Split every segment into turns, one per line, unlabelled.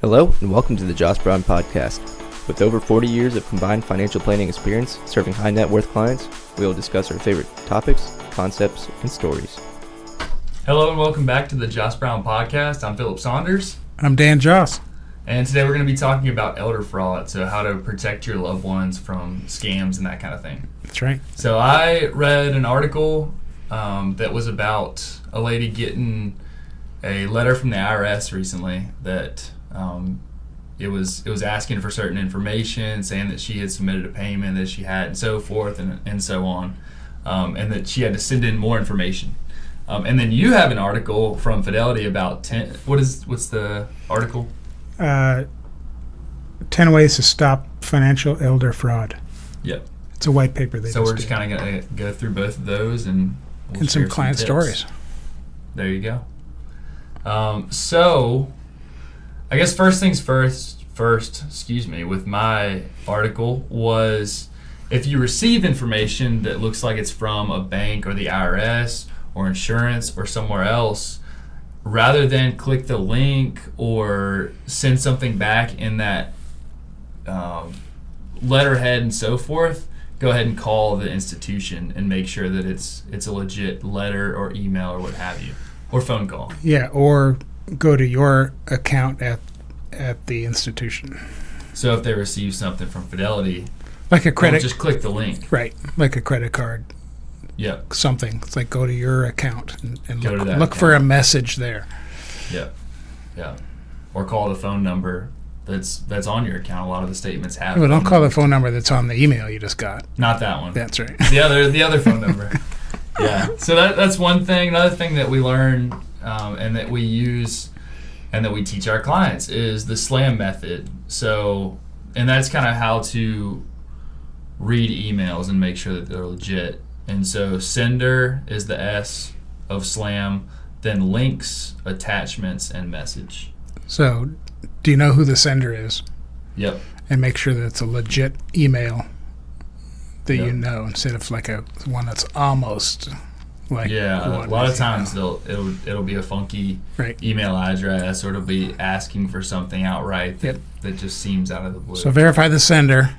Hello, and welcome to the Joss Brown Podcast. With over 40 years of combined financial planning experience serving high net worth clients, we will discuss our favorite topics, concepts, and stories.
Hello, and welcome back to the Joss Brown Podcast. I'm Philip Saunders.
I'm Dan Joss.
And today we're going to be talking about elder fraud, so how to protect your loved ones from scams and that kind of thing.
That's right.
So I read an article that was about a lady getting a letter from the IRS recently that it was asking for certain information, saying that she had submitted a payment that she had, and so forth, and so on, and that she had to send in more information. And then you have an article from Fidelity about what's the article?
10 ways to stop financial elder fraud.
Yep.
It's a white paper.
So we're just kind of going to go through both of those and
some client stories.
There you go. So I guess first things first, with my article was if you receive information that looks like it's from a bank or the IRS or insurance or somewhere else, rather than click the link or send something back in that letterhead and so forth, go ahead and call the institution and make sure that it's a legit letter or email or what have you, or phone call.
Yeah, or go to your account at the institution.
So if they receive something from Fidelity,
like a credit,
just click the link.
Right, like a credit card.
Yep.
Something. It's like go to your account and look for a message there.
Yep. Yeah. Or call the phone number that's on your account. A lot of the statements have.
Well, don't call the phone number that's on the email you just got.
Not that one.
That's right.
The other phone number. Yeah. So that's one thing. Another thing that we learn and that we use and that we teach our clients is the SLAM method. So, and that's kind of how to read emails and make sure that they're legit. And so sender is the S of SLAM, then links, attachments, and message.
So do you know who the sender is?
Yep.
And make sure that it's a legit email that
Yep.
you know, instead of like one that's almost like.
Yeah, a lot of times it'll be a funky email address, or it'll be asking for something outright that just seems out of the blue.
So verify the sender.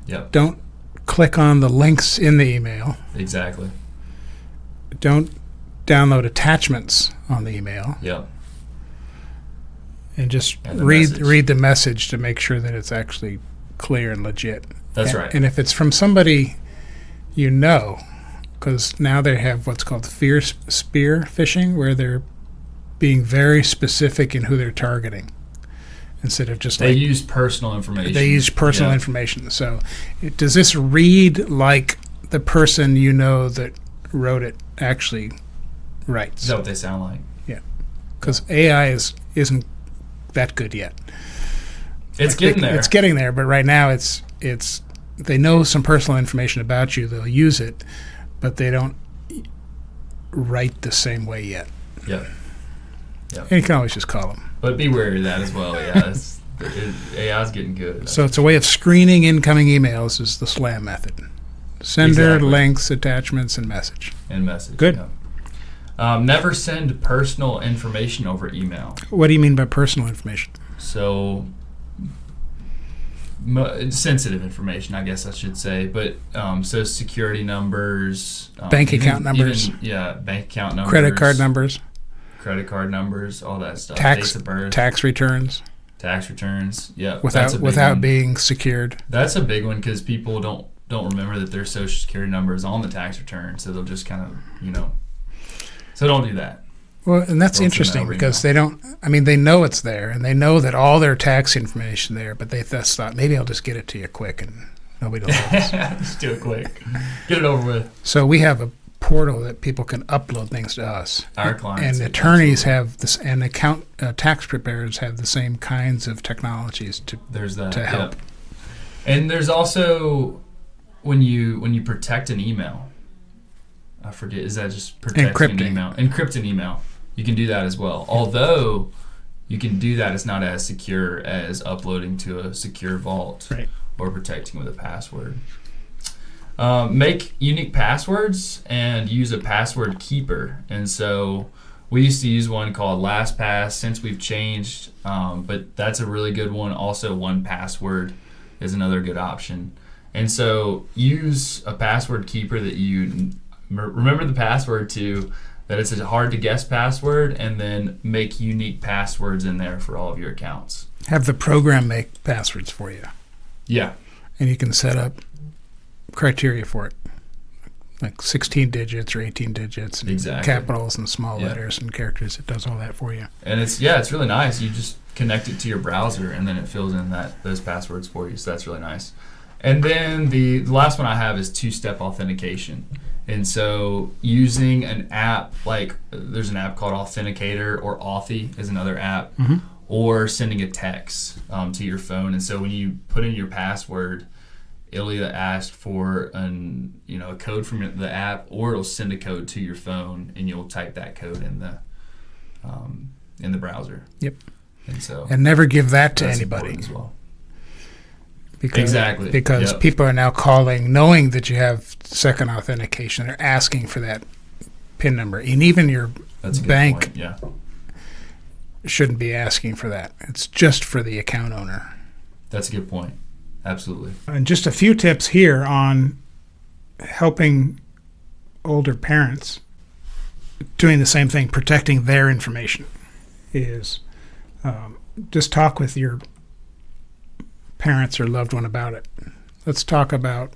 Yep.
Don't click on the links in the email.
Exactly.
Don't download attachments on the email.
Yep.
And just read the message to make sure that it's actually clear and legit.
That's right.
And if it's from somebody you know, because now they have what's called spear phishing, where they're being very specific in who they're targeting. Instead of just
they use personal information.
They use personal information. So does this read like the person you know that wrote it actually writes?
Is that what they sound like?
Yeah. Because AI isn't that good yet.
It's getting there.
It's getting there, but right now it's they know some personal information about you. They'll use it, but they don't write the same way yet.
Yep. Yep.
And you can always just call them.
But be wary of that as well. Yeah, AI's getting good.
So it's a way of screening incoming emails is the SLAM method. Sender, links, attachments, and message.
Good. Yeah. Never send personal information over email.
What do you mean by personal information?
So sensitive information, I guess I should say. But so security numbers.
Bank account numbers.
Bank account numbers.
Credit card numbers.
Credit card numbers, all that stuff.
Tax returns.
Tax returns. Yeah.
Without being secured.
That's a big one because people don't remember that their social security number is on the tax return, so they'll just kind of So don't do that.
Well, and that's interesting because they know it's there and they know that all their tax information there, but they thought maybe I'll just get it to you quick and nobody will notice.
Just do it quick. Get it over with.
So we have a portal that people can upload things to us.
Our clients
and attorneys have this, and tax preparers have the same kinds of technologies to help.
Yep. And there's also when you protect an email. I forget. Is that just protecting an email? Encrypt an email. You can do that as well. Although you can do that, it's not as secure as uploading to a secure vault or protecting with a password. Make unique passwords and use a password keeper. And so We used to use one called LastPass. Since we've changed, but that's a really good one. Also, 1Password is another good option. And so use a password keeper that you remember the password to, that it's a hard to guess password, and then make unique passwords in there for all of your accounts.
Have the program make passwords for you.
Yeah.
And you can set up criteria for it, like 16 digits or 18 digits, and
Exactly.
capitals and small
Yeah.
letters and characters. It does all that for you.
And it's really nice. You just connect it to your browser, and then it fills in those passwords for you. So that's really nice. And then the last one I have is two-step authentication. And so using an app, like there's an app called Authenticator, or Authy is another app, or sending a text to your phone. And so when you put in your password, it'll either ask for a code from the app, or it'll send a code to your phone, and you'll type that code in the browser.
Yep.
And so
And never give that to
that's
anybody.
important as well.
Because
Yep.
people are now calling, knowing that you have second authentication. They're asking for that PIN number. And even your
That's a good
bank
point. Yeah.
shouldn't be asking for that. It's just for the account owner.
That's a good point. Absolutely.
And just a few tips here on helping older parents doing the same thing, protecting their information, is just talk with your parents or loved one about it. Let's talk about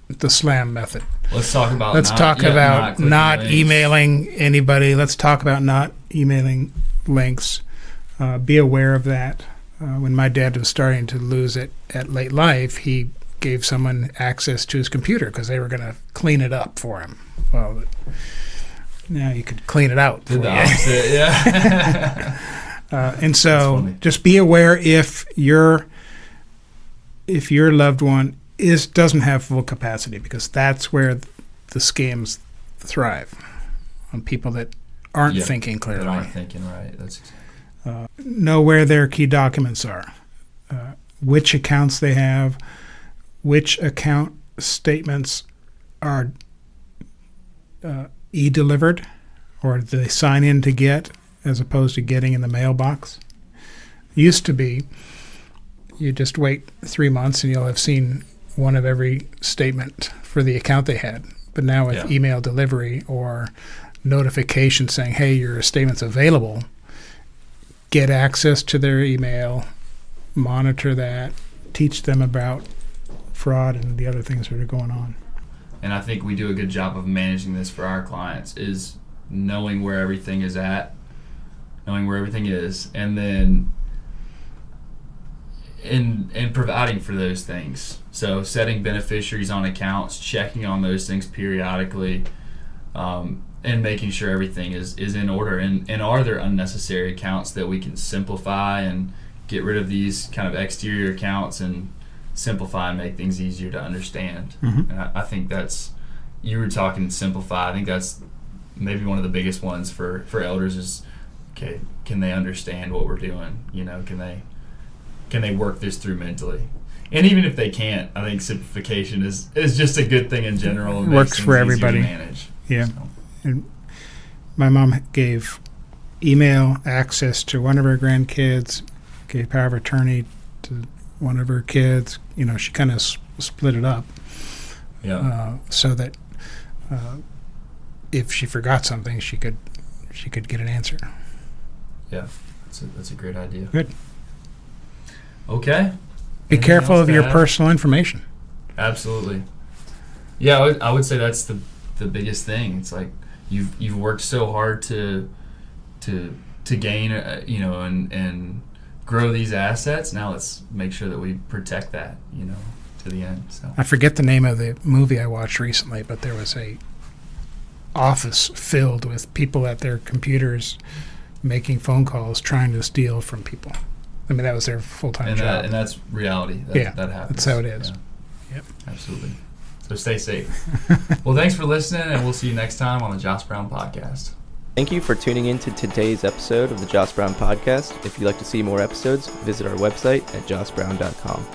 the SLAM method.
Let's talk about
not
links.
emailing anybody. Let's talk about not emailing links. Be aware of that. When my dad was starting to lose it at late life, he gave someone access to his computer because they were going to clean it up for him. Well, now you could clean it out.
Did
for
the
you.
opposite, yeah.
And so
funny.
just be aware if your loved one doesn't have full capacity, because that's where the scams thrive, on people that aren't
Yeah,
thinking clearly.
That aren't thinking right. That's exactly.
Know where their key documents are, which accounts they have, which account statements are e-delivered, or do they sign in to get, as opposed to getting in the mailbox. Used to be, you just wait 3 months and you'll have seen one of every statement for the account they had. But now with email delivery or notification saying, hey, your statement's available, get access to their email, monitor that, teach them about fraud and the other things that are going on.
And I think we do a good job of managing this for our clients, is knowing where everything is at, knowing where everything is, and then in providing for those things. So setting beneficiaries on accounts, checking on those things periodically, and making sure everything is in order. And are there unnecessary accounts that we can simplify and get rid of these kind of exterior accounts and simplify and make things easier to understand.
Mm-hmm.
And I think that's, you were talking simplify, I think that's maybe one of the biggest ones for elders is, okay, can they understand what we're doing? You know, can they work this through mentally? And even if they can't, I think simplification is just a good thing in general. It
works for everybody.
to manage.
Yeah.
So.
And my mom gave email access to one of her grandkids, gave power of attorney to one of her kids. You know, she kind of split it up.
Yeah.
So that if she forgot something, she could get an answer.
Yeah. That's a great idea.
Good.
Okay.
Be
Anything
careful
else
of
to
your
add?
personal information.
Absolutely. Yeah, I would say that's the biggest thing. It's like you've worked so hard to gain, and grow these assets. Now let's make sure that we protect that, to the end. So
I forget the name of the movie I watched recently, but there was a office filled with people at their computers making phone calls trying to steal from people. I mean, that was their full-time job.
and that's reality. That happens.
That's how it is.
Yeah.
Yep.
Absolutely. So stay safe. Well, thanks for listening, and we'll see you next time on the Josh Brown Podcast.
Thank you for tuning in to today's episode of the Josh Brown Podcast. If you'd like to see more episodes, visit our website at joshbrown.com.